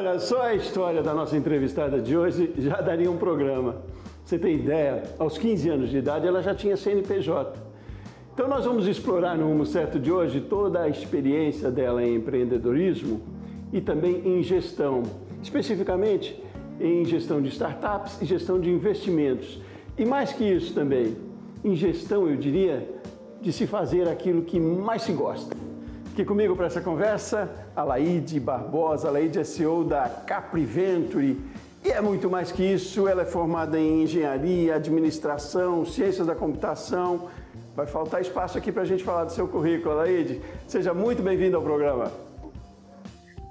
Olha, só a história da nossa entrevistada de hoje já daria um programa. Você tem ideia? Aos 15 anos de idade ela já tinha CNPJ. Então nós vamos explorar no Rumo Certo de hoje toda a experiência dela em empreendedorismo e também em gestão, especificamente em gestão de startups e gestão de investimentos. E mais que isso também, em gestão, eu diria, de se fazer aquilo que mais se gosta. Aqui comigo para essa conversa, a Laide Barbosa. A Laide é CEO da Capri Venture e é muito mais que isso. Ela é formada em engenharia, administração, ciências da computação. Vai faltar espaço aqui para a gente falar do seu currículo, Laide. Seja muito bem-vinda ao programa.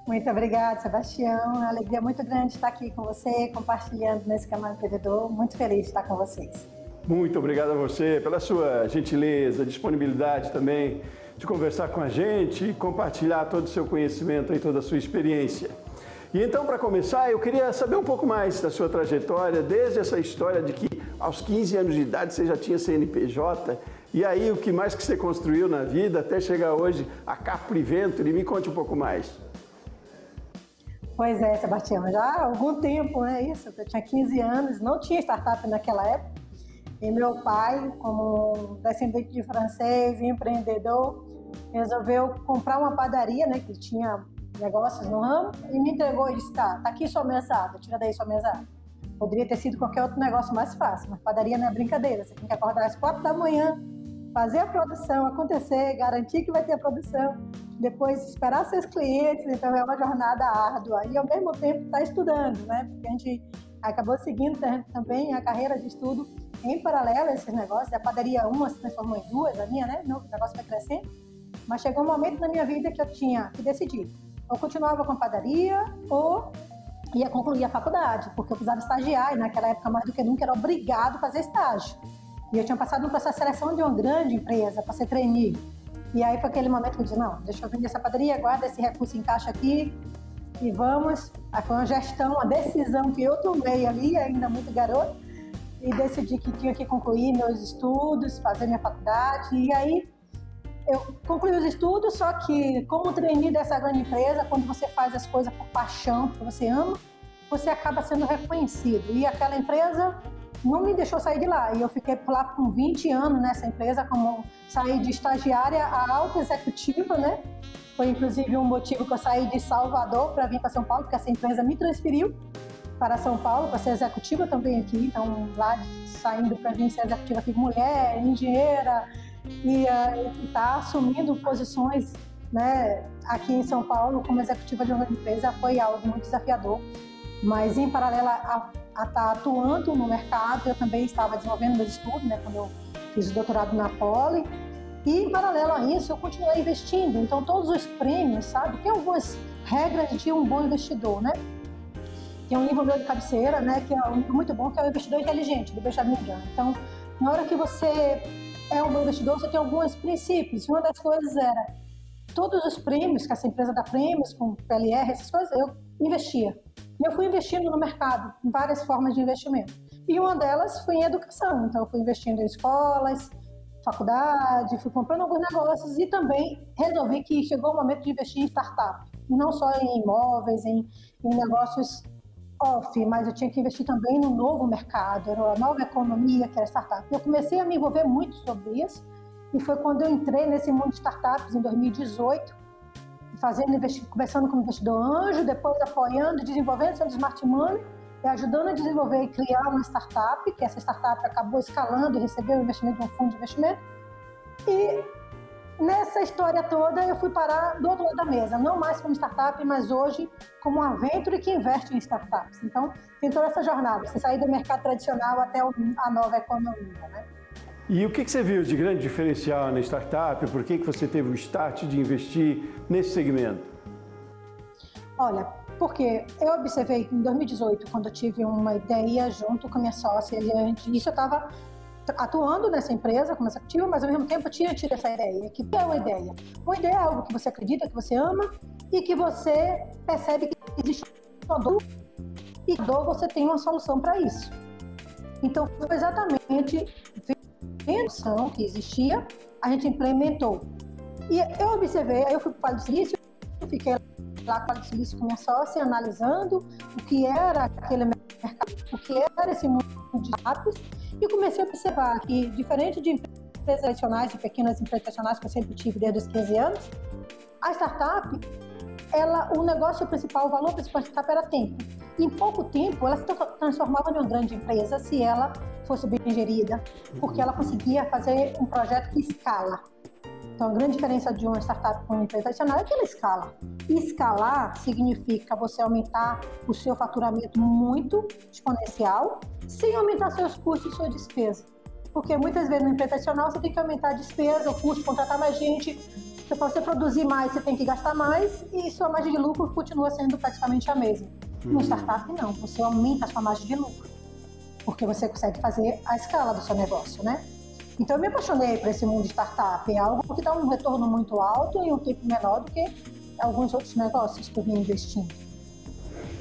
Muito obrigada, Sebastião. É uma alegria muito grande estar aqui com você, compartilhando nesse canal empreendedor. Muito feliz de estar com vocês. Muito obrigado a você pela sua gentileza, disponibilidade também de conversar com a gente e compartilhar todo o seu conhecimento e toda a sua experiência. E então, para começar, eu queria saber um pouco mais da sua trajetória, desde essa história de que aos 15 anos de idade você já tinha CNPJ, e aí o que mais que você construiu na vida até chegar hoje a Capri Venture. Me conte um pouco mais. Pois é, Sebastião, já há algum tempo, né, isso, eu tinha 15 anos, não tinha startup naquela época, e meu pai, como descendente de francês e empreendedor, resolveu comprar uma padaria, né, que tinha negócios no ramo, e me entregou e disse, tá aqui sua mesada, tira daí sua mesada. Poderia ter sido qualquer outro negócio mais fácil, mas padaria não é brincadeira, você tem que acordar às 4 da manhã, fazer a produção acontecer, garantir que vai ter a produção, depois esperar seus clientes, então é uma jornada árdua, e ao mesmo tempo estar estudando, né, porque a gente acabou seguindo também a carreira de estudo em paralelo a esses negócios. A padaria uma se transformou em duas, a minha, né? O negócio foi crescendo. Mas chegou um momento na minha vida que eu tinha que decidir. Ou continuava com a padaria ou ia concluir a faculdade, porque eu precisava estagiar e naquela época, mais do que nunca, era obrigado a fazer estágio. E eu tinha passado um processo de seleção de uma grande empresa para ser trainee. E aí foi aquele momento que eu disse, não, deixa eu vender essa padaria, guarda esse recurso em caixa aqui e vamos. Aí foi uma gestão, uma decisão que eu tomei ali, ainda muito garoto, e decidi que tinha que concluir meus estudos, fazer minha faculdade, e aí eu concluí os estudos, só que como trainee dessa grande empresa, quando você faz as coisas por paixão, porque você ama, você acaba sendo reconhecido, e aquela empresa não me deixou sair de lá, e eu fiquei lá por 20 anos nessa empresa, como saí de estagiária a alta executiva, né? Foi inclusive um motivo que eu saí de Salvador para vir para São Paulo, porque essa empresa me transferiu para São Paulo, para ser executiva também aqui, então lá saindo para vir ser executiva aqui, mulher, engenheira, e tá assumindo posições, né, aqui em São Paulo como executiva de uma empresa foi algo muito desafiador, mas em paralelo a estar atuando no mercado, eu também estava desenvolvendo meus estudos, né, quando eu fiz o doutorado na Poli, e em paralelo a isso eu continuei investindo, então todos os prêmios, sabe, tem algumas regras de um bom investidor, né? Tem um livro meu de cabeceira, né, que é um livro muito bom, que é o Investidor Inteligente, do Benjamin Graham. Então, na hora que você é um bom investidor, você tem alguns princípios. Uma das coisas era, todos os prêmios, que essa empresa dá prêmios, com PLR, essas coisas, eu investia. E eu fui investindo no mercado, em várias formas de investimento. E uma delas foi em educação. Então, eu fui investindo em escolas, faculdade, fui comprando alguns negócios e também resolvi que chegou o momento de investir em startup. Não só em imóveis, em negócios off, mas eu tinha que investir também no novo mercado, era a nova economia, que era startup. Eu comecei a me envolver muito sobre isso, e foi quando eu entrei nesse mundo de startups em 2018, começando como investidor anjo, depois apoiando, desenvolvendo seu Smart Money, e ajudando a desenvolver e criar uma startup, que essa startup acabou escalando e recebeu o investimento de um fundo de investimento. E nessa história toda, eu fui parar do outro lado da mesa, não mais como startup, mas hoje como uma venture que investe em startups. Então, tem toda essa jornada, você sair do mercado tradicional até a nova economia, né? E o que você viu de grande diferencial na startup? Por que você teve o start de investir nesse segmento? Olha, porque eu observei que em 2018, quando eu tive uma ideia junto com a minha sócia, e isso eu estava atuando nessa empresa como executiva, mas ao mesmo tempo eu tinha tido essa ideia. Que é uma ideia? Uma ideia é algo que você acredita, que você ama e que você percebe que existe uma dor e dor você tem uma solução para isso. Então, foi exatamente a solução que existia, a gente implementou. E eu observei, aí eu fui para o Vale do Silício, fiquei lá com o Silício começou a se analisando o que era aquele mercado, o que era esse mundo de startups, e comecei a observar que, diferente de empresas tradicionais, de pequenas empresas tradicionais que eu sempre tive desde os 15 anos, a startup, o negócio principal, o valor principal da startup era tempo. E em pouco tempo, ela se transformava em uma grande empresa se ela fosse bem gerida, porque ela conseguia fazer um projeto que escala. Então, a grande diferença de uma startup com uma empresa tradicional é que ela escala. E escalar significa você aumentar o seu faturamento muito exponencial, sem aumentar seus custos e sua despesa. Porque muitas vezes na empresa tradicional você tem que aumentar a despesa, o custo, contratar mais gente. Para você produzir mais, você tem que gastar mais e sua margem de lucro continua sendo praticamente a mesma. No startup, não. Você aumenta a sua margem de lucro, porque você consegue fazer a escala do seu negócio, né? Então, eu me apaixonei por esse mundo de startup. É algo que dá um retorno muito alto em um tempo menor do que alguns outros negócios que eu vim investindo.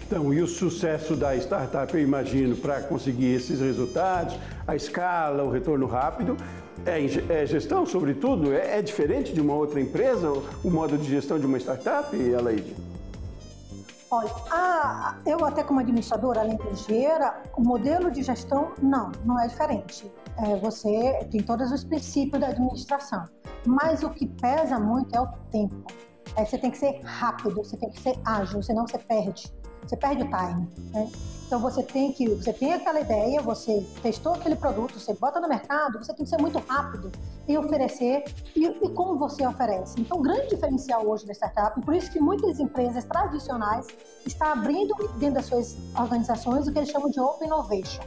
Então, e o sucesso da startup, eu imagino, para conseguir esses resultados, a escala, o retorno rápido, é gestão, sobretudo? É diferente de uma outra empresa, o modo de gestão de uma startup, Aleide? Olha, eu até como administradora, além de engenheira, o modelo de gestão não é diferente. Você tem todos os princípios da administração, mas o que pesa muito é o tempo. Você tem que ser rápido, você tem que ser ágil, senão você perde o time, né? Então você tem aquela ideia, você testou aquele produto, você bota no mercado, você tem que ser muito rápido em oferecer e como você oferece. Então, o grande diferencial hoje da startup, por isso que muitas empresas tradicionais estão abrindo dentro das suas organizações o que eles chamam de Open Innovation,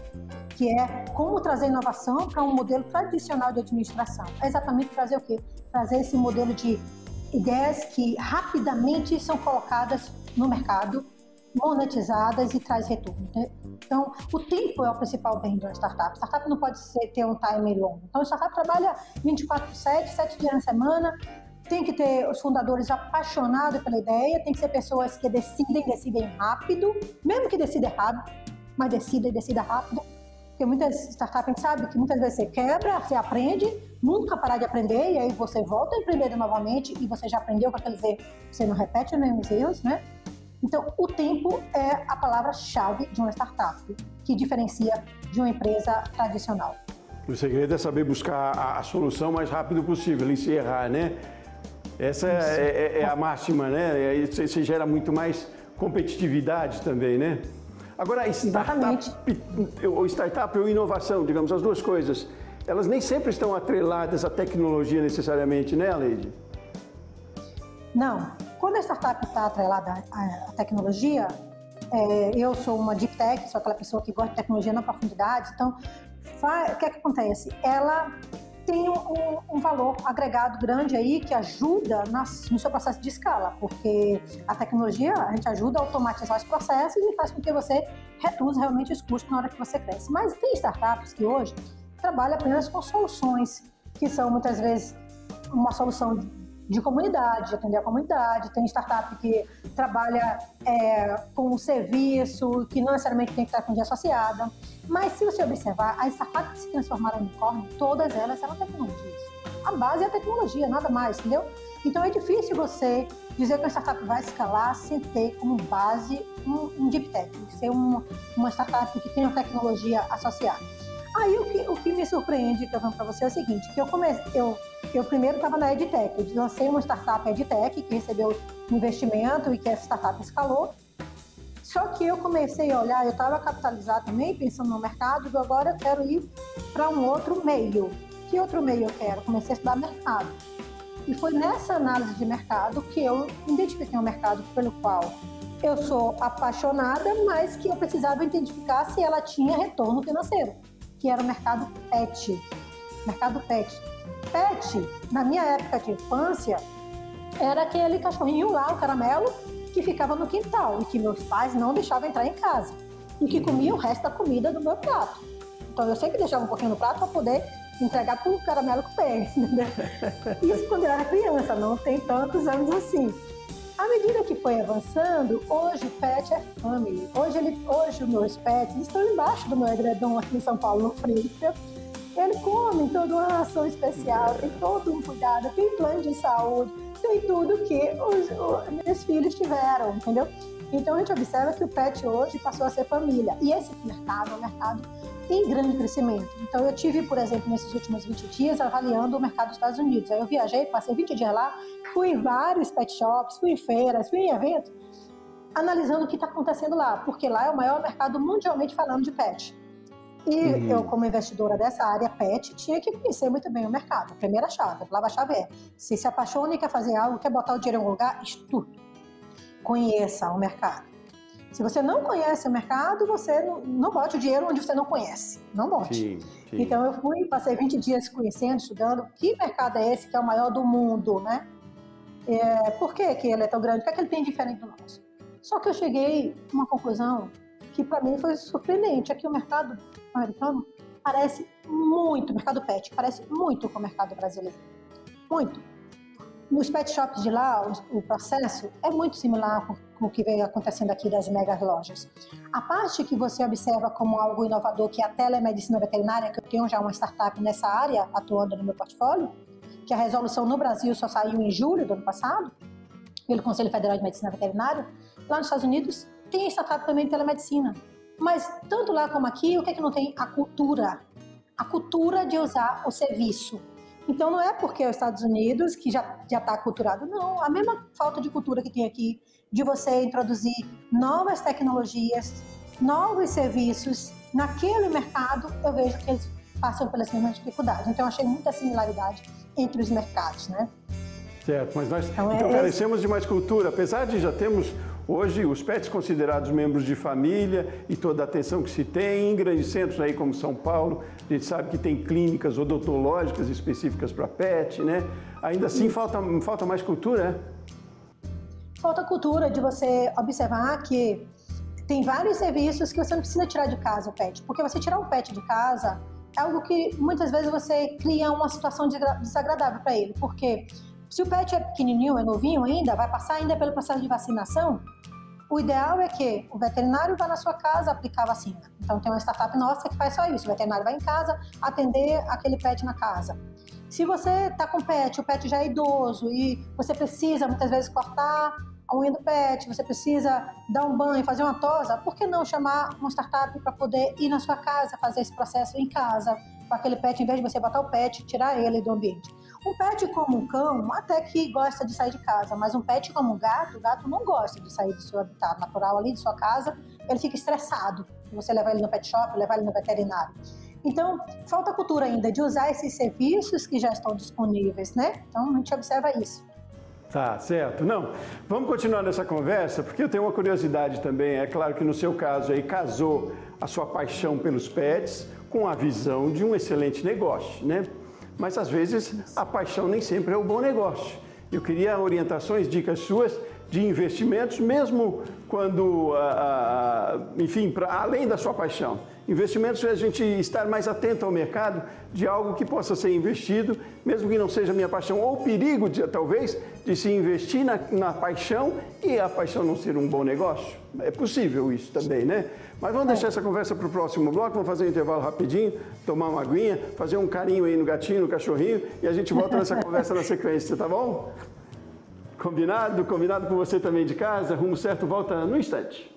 que é como trazer inovação para um modelo tradicional de administração. É exatamente trazer o quê? Trazer esse modelo de ideias que rapidamente são colocadas no mercado, monetizadas e traz retorno, né? Então, o tempo é o principal bem de uma startup. Startup não pode ter um time longo. Então, a startup trabalha 24/7, 7 dias na semana, tem que ter os fundadores apaixonados pela ideia, tem que ser pessoas que decidem rápido, mesmo que decida errado, mas decida rápido, porque muitas startups, a gente sabe que muitas vezes você quebra, você aprende, nunca parar de aprender, e aí você volta a empreender novamente e você já aprendeu com aqueles erros, você não repete os mesmos erros, né? Então, o tempo é a palavra-chave de uma startup, que diferencia de uma empresa tradicional. O segredo é saber buscar a solução o mais rápido possível, e se errar, né? Essa é a máxima, né? Aí você gera muito mais competitividade também, né? Agora, startup ou inovação, digamos, as duas coisas, elas nem sempre estão atreladas à tecnologia necessariamente, né, Aleide? Não. Quando a startup está atrelada à tecnologia, eu sou uma deep tech, sou aquela pessoa que gosta de tecnologia na profundidade, então o que é que acontece? Ela tem um valor agregado grande aí que ajuda no seu processo de escala, porque a tecnologia, a gente ajuda a automatizar os processos e faz com que você reduza realmente os custos na hora que você cresce. Mas tem startups que hoje trabalham apenas com soluções, que são muitas vezes uma solução de comunidade, de atender a comunidade. Tem startup que trabalha com um serviço que não necessariamente tem que estar com dia associada. Mas se você observar, as startups que se transformaram em unicórnio, todas elas eram tecnologias. A base é a tecnologia, nada mais, entendeu? Então é difícil você dizer que uma startup vai escalar sem ter como base um deep tech, ser uma startup que tem uma tecnologia associada. Aí o que me surpreende, que eu falo para você, é o seguinte, que eu primeiro estava na EdTech, eu lancei uma startup EdTech que recebeu investimento e que essa startup escalou, só que eu comecei a olhar, eu estava capitalizado também, pensando no mercado, e agora eu quero ir para um outro meio. Que outro meio eu quero? Comecei a estudar mercado. E foi nessa análise de mercado que eu identifiquei um mercado pelo qual eu sou apaixonada, mas que eu precisava identificar se ela tinha retorno financeiro, que era o mercado pet. Mercado pet. Pet, na minha época de infância, era aquele cachorrinho lá, o caramelo, que ficava no quintal e que meus pais não deixavam entrar em casa e que comia o resto da comida do meu prato. Então eu sempre deixava um pouquinho no prato para poder entregar para o caramelo comer, entendeu? Isso quando eu era criança, não tem tantos anos assim. À medida que foi avançando, hoje o pet é family. Hoje os meus pets estão embaixo do meu edredom aqui em São Paulo, no frio. Ele come toda uma ração especial, tem todo um cuidado, tem plano de saúde, tem tudo que os meus filhos tiveram, entendeu? Então a gente observa que o pet hoje passou a ser família. E esse mercado é um mercado em grande crescimento. Então eu tive, por exemplo, nesses últimos 20 dias, avaliando o mercado dos Estados Unidos. Aí eu viajei, passei 20 dias lá, fui em vários pet shops, fui em feiras, fui em eventos, analisando o que está acontecendo lá, porque lá é o maior mercado mundialmente falando de pet. E eu, como investidora dessa área pet, tinha que conhecer muito bem o mercado. A primeira chave, a palavra-chave é: se apaixona e quer fazer algo, quer botar o dinheiro em algum lugar, estude. Conheça o mercado. Se você não conhece o mercado, você não bote o dinheiro onde você não conhece. Não bote. Sim. Então eu passei 20 dias conhecendo, estudando que mercado é esse que é o maior do mundo, né? Por que ele é tão grande? O que é que ele tem diferente do nosso? Só que eu cheguei a uma conclusão que para mim foi surpreendente. Aqui o mercado americano parece muito, o mercado pet, parece muito com o mercado brasileiro. Muito. Nos pet shops de lá, o processo é muito similar com o que vem acontecendo aqui das megas lojas. A parte que você observa como algo inovador, que é a telemedicina veterinária, que eu tenho já uma startup nessa área atuando no meu portfólio, que a resolução no Brasil só saiu em julho do ano passado, pelo Conselho Federal de Medicina Veterinária. Lá nos Estados Unidos tem startup também de telemedicina. Mas tanto lá como aqui, o que é que não tem? A cultura. A cultura de usar o serviço. Então não é porque é os Estados Unidos que já está aculturado, não. A mesma falta de cultura que tem aqui, de você introduzir novas tecnologias, novos serviços naquele mercado, eu vejo que eles passam pelas mesmas dificuldades. Então eu achei muita similaridade entre os mercados, né? Certo, mas nós então carecemos de mais cultura, apesar de já termos hoje os pets considerados membros de família e toda a atenção que se tem em grandes centros aí como São Paulo, a gente sabe que tem clínicas odontológicas específicas para pet, né? Ainda assim falta mais cultura, né? Falta cultura de você observar que tem vários serviços que você não precisa tirar de casa o pet, porque você tirar o pet de casa é algo que muitas vezes você cria uma situação desagradável para ele, porque se o pet é pequenininho, é novinho ainda, vai passar ainda pelo processo de vacinação, o ideal é que o veterinário vá na sua casa aplicar a vacina. Então tem uma startup nossa que faz só isso, o veterinário vai em casa atender aquele pet na casa. Se você está com o pet já é idoso e você precisa muitas vezes cortar a unha do pet, você precisa dar um banho, fazer uma tosa, por que não chamar uma startup para poder ir na sua casa, fazer esse processo em casa, com aquele pet, em vez de você botar o pet, tirar ele do ambiente. Um pet como um cão, até que gosta de sair de casa, mas um pet como um gato, o gato não gosta de sair do seu habitat natural ali, de sua casa, ele fica estressado. Você levar ele no pet shop, levar ele no veterinário. Então, falta cultura ainda de usar esses serviços que já estão disponíveis, né? Então, a gente observa isso. Tá, certo. Não, vamos continuar nessa conversa, porque eu tenho uma curiosidade também. É claro que no seu caso aí casou a sua paixão pelos pets com a visão de um excelente negócio, né? Mas às vezes a paixão nem sempre é o bom negócio. Eu queria orientações, dicas suas de investimentos, mesmo quando, enfim, além da sua paixão. Investimentos é a gente estar mais atento ao mercado de algo que possa ser investido, mesmo que não seja minha paixão, ou o perigo, talvez, de se investir na paixão e a paixão não ser um bom negócio. É possível isso também, né? Mas vamos deixar essa conversa para o próximo bloco, vamos fazer um intervalo rapidinho, tomar uma aguinha, fazer um carinho aí no gatinho, no cachorrinho, e a gente volta nessa conversa na sequência, tá bom? Combinado? Combinado com você também de casa? Rumo Certo volta no instante.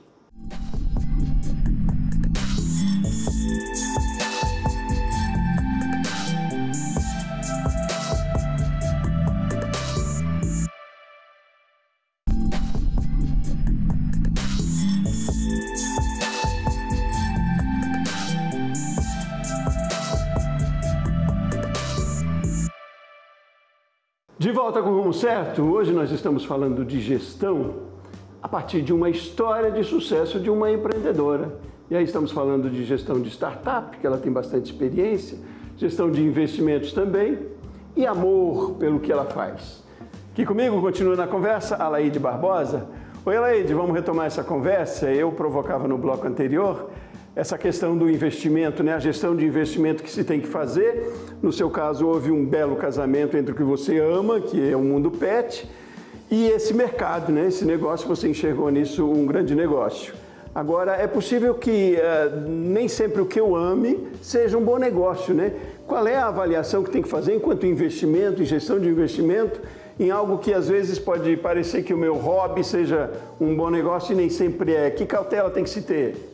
De volta com o Rumo Certo, hoje nós estamos falando de gestão a partir de uma história de sucesso de uma empreendedora. E aí estamos falando de gestão de startup, que ela tem bastante experiência, gestão de investimentos também e amor pelo que ela faz. Aqui comigo, continua na conversa, Alaide Barbosa. Oi, Alaide, vamos retomar essa conversa. Eu provocava no bloco anterior essa questão do investimento, né? A gestão de investimento que se tem que fazer. No seu caso, houve um belo casamento entre o que você ama, que é o mundo pet, e esse mercado, né? Esse negócio, você enxergou nisso um grande negócio. Agora, é possível que nem sempre o que eu ame seja um bom negócio, né? Qual é a avaliação que tem que fazer enquanto investimento, em gestão de investimento, em algo que às vezes pode parecer que o meu hobby seja um bom negócio e nem sempre é? Que cautela tem que se ter?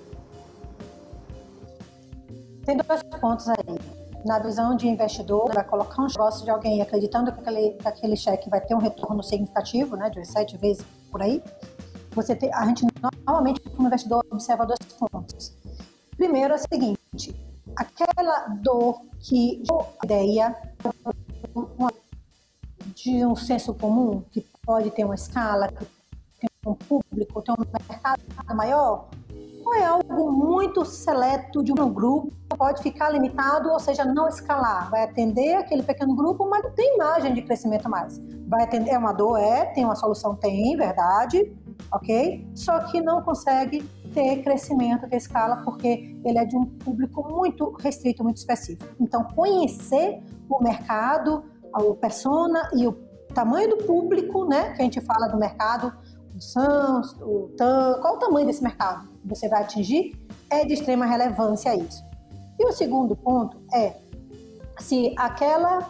Tem 2 pontos aí. Na visão de investidor, vai colocar um negócio de alguém acreditando que aquele cheque vai ter um retorno significativo, né, de 7 vezes por aí. A gente normalmente, como investidor, observa 2 pontos. Primeiro é o seguinte: aquela dor que a ideia de um senso comum, que pode ter uma escala, que tem um público, tem um mercado maior, ou é algo muito seleto de um grupo, pode ficar limitado, ou seja, não escalar, vai atender aquele pequeno grupo, mas não tem margem de crescimento mais. Vai atender, é uma dor, tem uma solução, tem, verdade, ok? Só que não consegue ter crescimento, ter escala, porque ele é de um público muito restrito, muito específico. Então, conhecer o mercado, o persona e o tamanho do público, né, que a gente fala do mercado, o SANS, o TAM, qual o tamanho desse mercado que você vai atingir, é de extrema relevância isso. E o segundo ponto é se aquela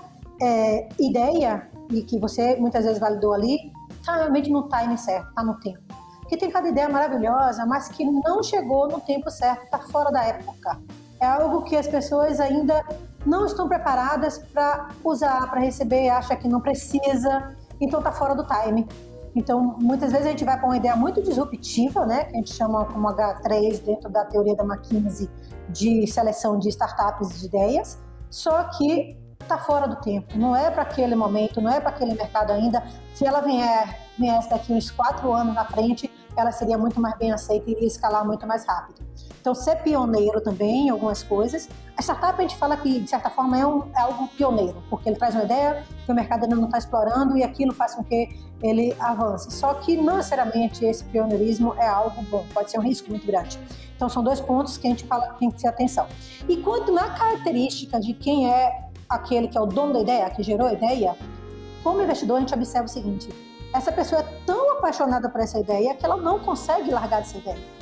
ideia e que você muitas vezes validou ali, está realmente no time certo, está no tempo. Porque tem cada ideia maravilhosa, mas que não chegou no tempo certo, está fora da época. É algo que as pessoas ainda não estão preparadas para usar, para receber, acha que não precisa, então está fora do time. Então, muitas vezes a gente vai para uma ideia muito disruptiva, né, que a gente chama como H3 dentro da teoria da McKinsey de seleção de startups de ideias, só que está fora do tempo, não é para aquele momento, não é para aquele mercado ainda. Se ela viesse daqui uns 4 anos na frente, ela seria muito mais bem aceita e iria escalar muito mais rápido. Então, ser pioneiro também em algumas coisas. A startup, a gente fala que, de certa forma, é algo pioneiro, porque ele traz uma ideia que o mercado ainda não está explorando e aquilo faz com que ele avance. Só que, não necessariamente, esse pioneirismo é algo bom, pode ser um risco muito grande. Então, são 2 pontos que a gente fala que tem que ter atenção. E quanto na característica de quem é aquele que é o dono da ideia, que gerou a ideia, como investidor, a gente observa o seguinte: essa pessoa é tão apaixonada por essa ideia que ela não consegue largar dessa ideia.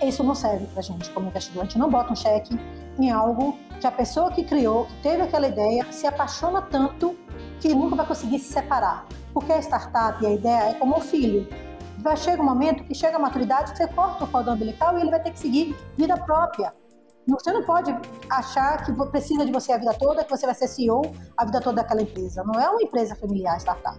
Isso não serve pra gente como investidor. A gente não bota um cheque em algo que a pessoa que criou, que teve aquela ideia, se apaixona tanto que nunca vai conseguir se separar. Porque a startup e a ideia é como o filho. Vai chegar um momento que chega a maturidade, você corta o cordão umbilical e ele vai ter que seguir vida própria. Você não pode achar que precisa de você a vida toda, que você vai ser CEO a vida toda daquela empresa. Não é uma empresa familiar, startup.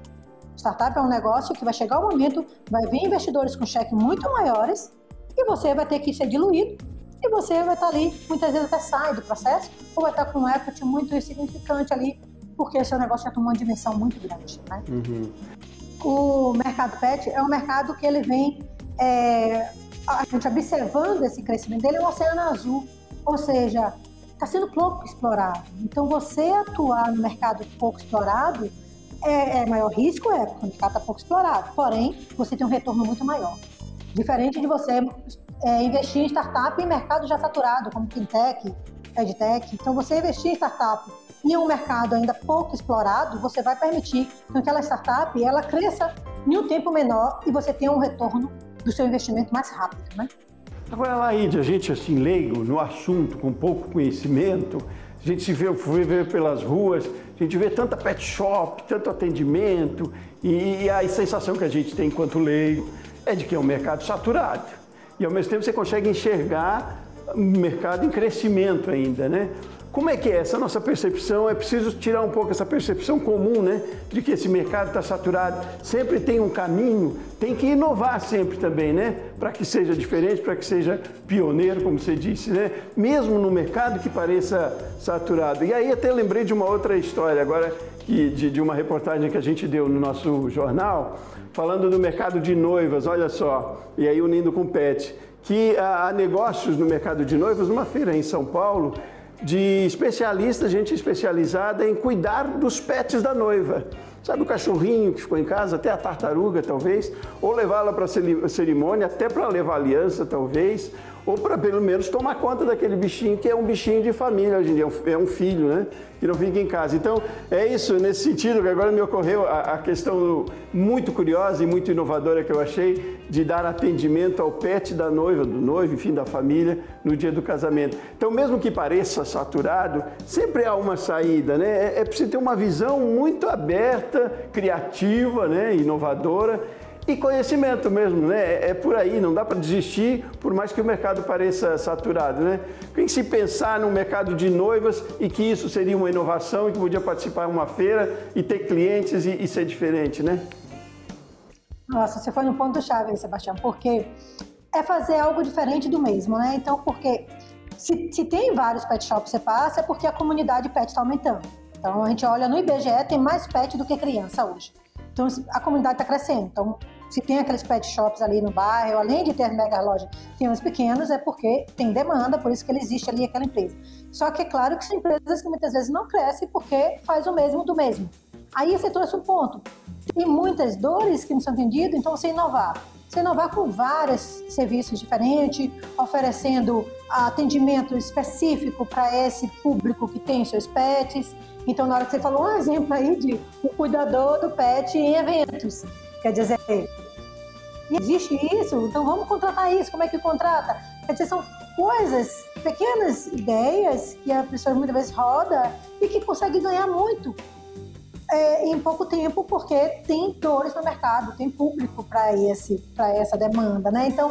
Startup é um negócio que vai chegar um momento, vai vir investidores com cheque muito maiores e você vai ter que ser diluído e você vai estar ali, muitas vezes até sai do processo, ou vai estar com um equity muito insignificante ali, porque seu negócio já tomou uma dimensão muito grande, né? Uhum. O mercado pet é um mercado que ele vem, a gente observando esse crescimento dele, é um oceano azul, ou seja, está sendo pouco explorado. Então, você atuar no mercado pouco explorado é maior risco, porque o mercado está pouco explorado, porém, você tem um retorno muito maior. Diferente de você investir em startup em mercado já saturado, como fintech, edtech. Então, você investir em startup em um mercado ainda pouco explorado, você vai permitir que aquela startup ela cresça em um tempo menor e você tenha um retorno do seu investimento mais rápido, né? Agora, Laíde, a gente assim, leigo no assunto, com pouco conhecimento, a gente se vê pelas ruas, a gente vê tanta pet shop, tanto atendimento, e a sensação que a gente tem enquanto leigo é de que é um mercado saturado. E ao mesmo tempo você consegue enxergar um mercado em crescimento ainda, né? Como é que é essa nossa percepção? É preciso tirar um pouco essa percepção comum, né? De que esse mercado está saturado. Sempre tem um caminho, tem que inovar sempre também, né? Para que seja diferente, para que seja pioneiro, como você disse, né? Mesmo no mercado que pareça saturado. E aí até lembrei de uma outra história agora, de uma reportagem que a gente deu no nosso jornal, falando do mercado de noivas, olha só, e aí unindo com o pet, que há negócios no mercado de noivas, numa feira em São Paulo, de especialistas, gente especializada em cuidar dos pets da noiva. Sabe o cachorrinho que ficou em casa, até a tartaruga talvez, ou levá-la para a cerimônia, até para levar aliança talvez, ou para pelo menos tomar conta daquele bichinho que é um bichinho de família hoje em dia, é um filho, né? Que não fica em casa. Então, é isso, nesse sentido, que agora me ocorreu a questão muito curiosa e muito inovadora que eu achei de dar atendimento ao pet da noiva, do noivo, enfim, da família, no dia do casamento. Então, mesmo que pareça saturado, sempre há uma saída, né? É preciso ter uma visão muito aberta, criativa, né? Inovadora, e conhecimento mesmo, né? É por aí, não dá para desistir, por mais que o mercado pareça saturado, né? Tem que se pensar no mercado de noivas e que isso seria uma inovação e que podia participar de uma feira e ter clientes e ser diferente, né? Nossa, você foi no ponto-chave aí, Sebastião, porque é fazer algo diferente do mesmo, né? Então, porque se tem vários pet shops que você passa, é porque a comunidade pet está aumentando. Então, a gente olha no IBGE, tem mais pet do que criança hoje. Então, a comunidade está crescendo. Então, se tem aqueles pet shops ali no bairro, além de ter mega loja, tem uns pequenos, é porque tem demanda, por isso que ele existe ali aquela empresa. Só que é claro que são empresas que muitas vezes não crescem porque faz o mesmo do mesmo. Aí você trouxe um ponto. Tem muitas dores que não são atendidas, então você inovar. Você inovar com vários serviços diferentes, oferecendo atendimento específico para esse público que tem seus pets. Então, na hora que você falou um exemplo aí de o cuidador do pet em eventos, quer dizer, existe isso, então vamos contratar isso, como é que contrata? Quer dizer, são coisas, pequenas ideias que a pessoa muitas vezes roda e que consegue ganhar muito em pouco tempo, porque tem dores no mercado, tem público para essa demanda, né? Então,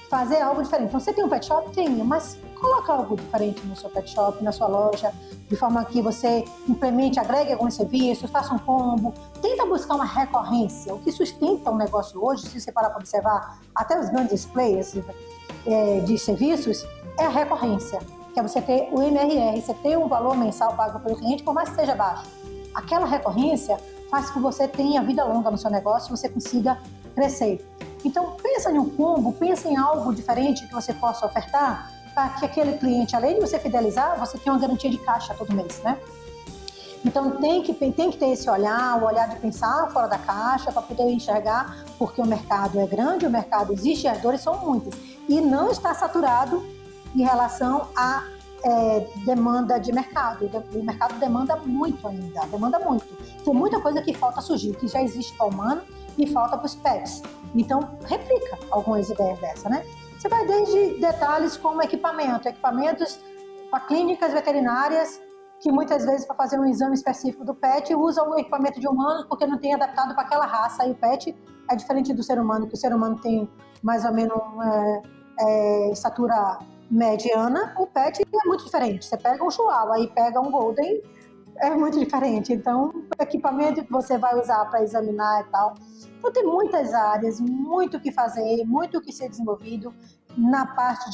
fazer algo diferente. Então, você tem um pet shop? Tenha, mas coloca algo diferente no seu pet shop, na sua loja, de forma que você implemente, agregue alguns serviços, faça um combo, tenta buscar uma recorrência. O que sustenta o negócio hoje, se você parar para observar, até os grandes players de serviços, é a recorrência, que é você ter o MRR, você ter um valor mensal pago pelo cliente, por mais que seja baixo. Aquela recorrência faz com que você tenha vida longa no seu negócio e você consiga crescer. Então, pensa em um combo, pensa em algo diferente que você possa ofertar para que aquele cliente, além de você fidelizar, você tenha uma garantia de caixa todo mês, né? Então, tem que ter esse olhar, o olhar de pensar fora da caixa para poder enxergar, porque o mercado é grande, o mercado existe e as dores são muitas. E não está saturado em relação à demanda de mercado. O mercado demanda muito ainda, demanda muito. Tem muita coisa que falta surgir, que já existe para o humano e falta para os pets. Então, replica algumas ideias dessa, né? Você vai desde detalhes como equipamentos para clínicas veterinárias, que muitas vezes para fazer um exame específico do pet usam o equipamento de humanos porque não tem adaptado para aquela raça. E o pet é diferente do ser humano, que o ser humano tem mais ou menos estatura mediana, o pet é muito diferente. Você pega um chihuahua e pega um golden, é muito diferente. Então, o equipamento que você vai usar para examinar e tal. Então, tem muitas áreas, muito o que fazer, muito o que ser desenvolvido na parte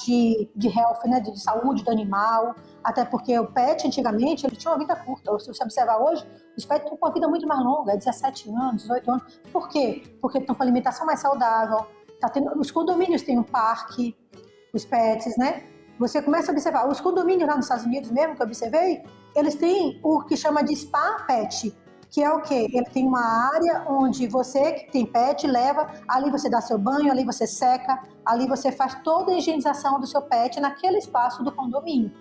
de health, né, de saúde do animal, até porque o pet, antigamente, ele tinha uma vida curta. Se você observar hoje, os pets estão com uma vida muito mais longa, 17 anos, 18 anos. Por quê? Porque estão com alimentação mais saudável, os condomínios têm um parque, os pets, né? Você começa a observar, os condomínios lá nos Estados Unidos mesmo, que eu observei, eles têm o que chama de spa pet, que é o quê? Ele tem uma área onde você que tem pet leva, ali você dá seu banho, ali você seca, ali você faz toda a higienização do seu pet naquele espaço do condomínio.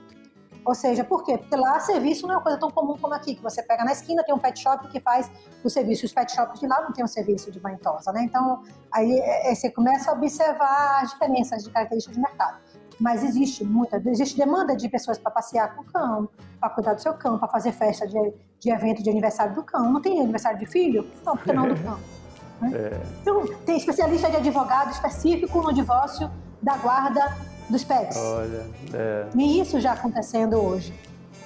Ou seja, por quê? Porque lá serviço não é uma coisa tão comum como aqui, que você pega na esquina, tem um pet shop que faz o serviço. Os pet shops de lá não tem um serviço de banho tosa, né? Então, aí você começa a observar as diferenças de características de mercado. Mas existe demanda de pessoas para passear com o cão, para cuidar do seu cão, para fazer festa de evento de aniversário do cão. Não tem aniversário de filho? Não, porque não do cão. Né? Então, tem especialista de advogado específico no divórcio da guarda dos pets. Olha, E isso já acontecendo hoje.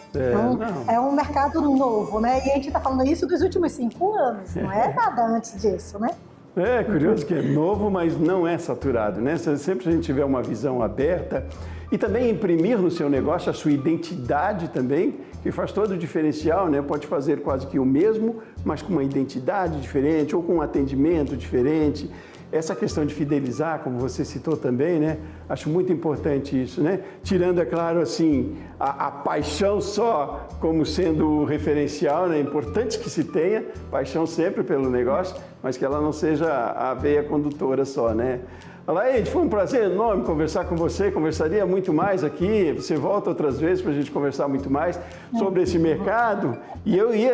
Então, é um mercado novo, né? E a gente está falando isso dos últimos 5 anos, não é nada antes disso, né? É curioso que é novo, mas não é saturado, né? Sempre a gente tiver uma visão aberta e também imprimir no seu negócio a sua identidade também, que faz todo o diferencial, né? Pode fazer quase que o mesmo, mas com uma identidade diferente ou com um atendimento diferente. Essa questão de fidelizar, como você citou também, né? Acho muito importante isso, né? Tirando, é claro, assim, a paixão só como sendo o referencial, né? É importante que se tenha paixão sempre pelo negócio, mas que ela não seja a veia condutora só, né? Alaide, foi um prazer enorme conversar com você, conversaria muito mais aqui, você volta outras vezes para a gente conversar muito mais sobre esse mercado, e eu ia,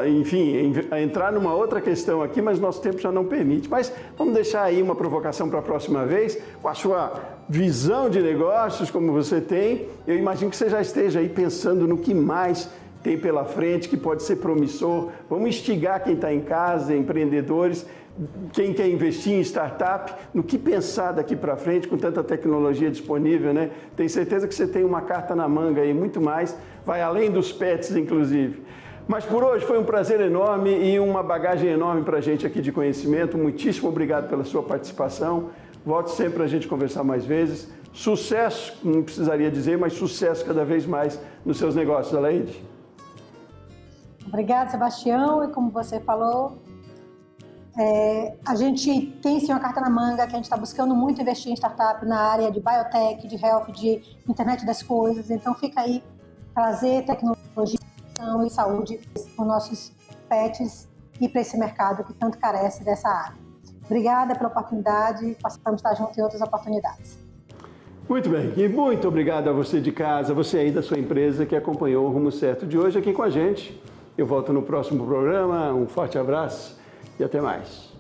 enfim, entrar numa outra questão aqui, mas nosso tempo já não permite. Mas vamos deixar aí uma provocação para a próxima vez, com a sua visão de negócios, como você tem, eu imagino que você já esteja aí pensando no que mais tem pela frente, que pode ser promissor. Vamos instigar quem está em casa, empreendedores, quem quer investir em startup, no que pensar daqui para frente, com tanta tecnologia disponível, né? Tenho certeza que você tem uma carta na manga aí, muito mais, vai além dos pets, inclusive. Mas por hoje foi um prazer enorme e uma bagagem enorme para a gente aqui de conhecimento. Muitíssimo obrigado pela sua participação. Volte sempre para a gente conversar mais vezes. Sucesso, não precisaria dizer, mas sucesso cada vez mais nos seus negócios, Alaide. Obrigada, Sebastião. E como você falou, a gente tem sim uma carta na manga, que a gente está buscando muito investir em startup na área de biotech, de health, de internet das coisas. Então fica aí trazer tecnologia e saúde para os nossos pets e para esse mercado que tanto carece dessa área. Obrigada pela oportunidade, possamos estar juntos em outras oportunidades. Muito bem, e muito obrigado a você de casa, você aí da sua empresa que acompanhou o Rumo Certo de hoje aqui com a gente. Eu volto no próximo programa, um forte abraço e até mais.